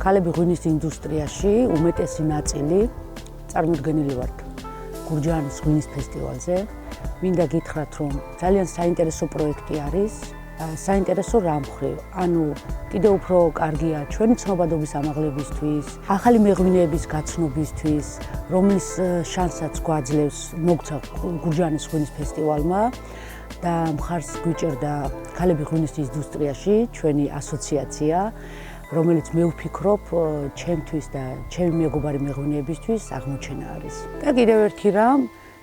ქალები ღვინის ინდუსტრიაში უმეტესი ნაწილი წარმოდგენილი ვართ გურჯაანის ღვინის ფესტივალზე. მინდა გითხრათ, რომ ძალიან საინტერესო პროექტი არის, საინტერესო რამ მხრივ. ანუ კიდევ უფრო კარგია ჩვენი ცნობადობის ამაღლებისთვის, ახალი მეღვინეების გაცნობისთვის, რომლის შანსაც გვაძლევს მოგცა გურჯაანის ღვინის ფესტივალმა და მხარს გვიჭერდა ქალები ღვინის ინდუსტრიაში ჩვენი ასოციაცია, რომელიც მე ვფიქრობ ჩემთვის და ჩემი მეგობარი მეღვინეებისთვის აღმოჩენა არის. და კიდევ ერთი რამ,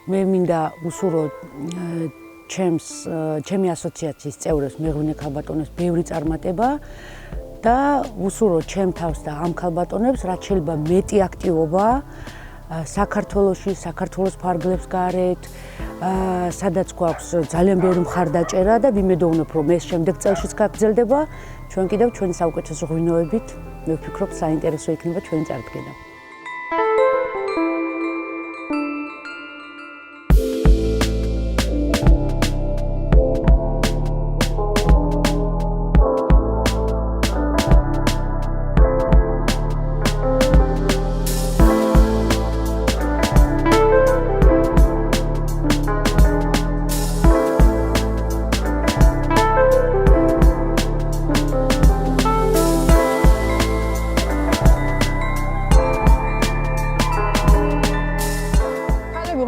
მე მინდა უსურო ჩემი ასოციაციის წევრებს, მეღვინე ქალბატონებს ბევრი წარმატება და უსურო ჩემ თავს და ამ ქალბატონებს, რაც შეიძლება მეტი აქტივობა საქართველოში, საქართველოს ფარგლებს გარეთ, სადაც გვაქვს ძალიან ბევრი მხარდაჭერა და ვიმედოვნებ, რომ ეს შემდეგ წელშიც გაგრძელდება, ჩვენ კიდევ ჩვენი საუკეთესო ღვინოებით, მე ვფიქრობ, საინტერესო იქნება ჩვენი წარდგენა.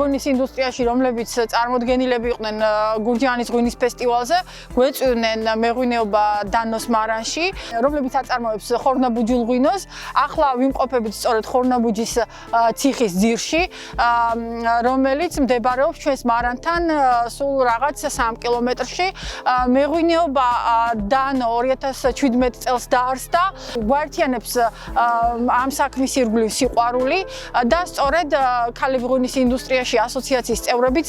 ღვინის ინდუსტრიაში, რომლებიც წარმოდგენილები იყვნენ გურჯაანის ღვინის ფესტივალზე, გვეწვივნენ მეღვინეობა დანოს მარანში, რომლებიც აწარმოებს ხორნაბუჯულ ღვინოს. ახლა ვიმყოფებით სწორედ ხორნაბუჯის ციხის ძირში, რომელიც მდებარეობს ჩვენს მარანთან სულ რაღაც 3 კილომეტრში. მეღვინეობა დანო 2017 წელს დაარსდა, გვაერთიანებს ამ საქმის ირგვლივ სიყვარული და სწორედ ქალები ღვინის ინდუსტრიაში ასოციაციის წევრებიც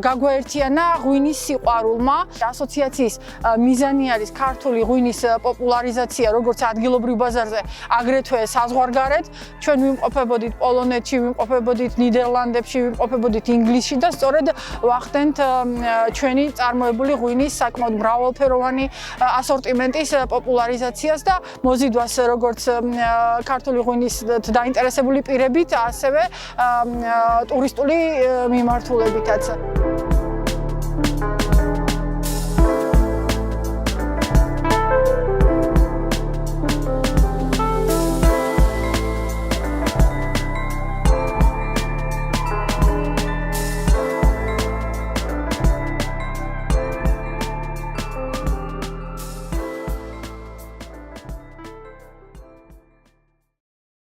გაგვაერთიანა ღვინის სიყვარულმა. ასოციაციის მიზანი არის ქართული ღვინის პოპულარიზაცია, როგორც ადგილობრივ ბაზარზე, აგრეთვე საზღვარგარეთ. ჩვენ ვიმყოფებოდით პოლონეთში, ვიმყოფებოდით ნიდერლანდებში, ვიმყოფებოდით ინგლისში და სწორედ ვახდენთ ჩვენი წარმოებული ღვინის საკმაოდ მრავალფეროვანი ასორტიმენტის პოპულარიზაციას და მოზიდვას როგორც ქართული ღვინით დაინტერესებული პირებით, ასევე ტურისტული მიმართულებითაც.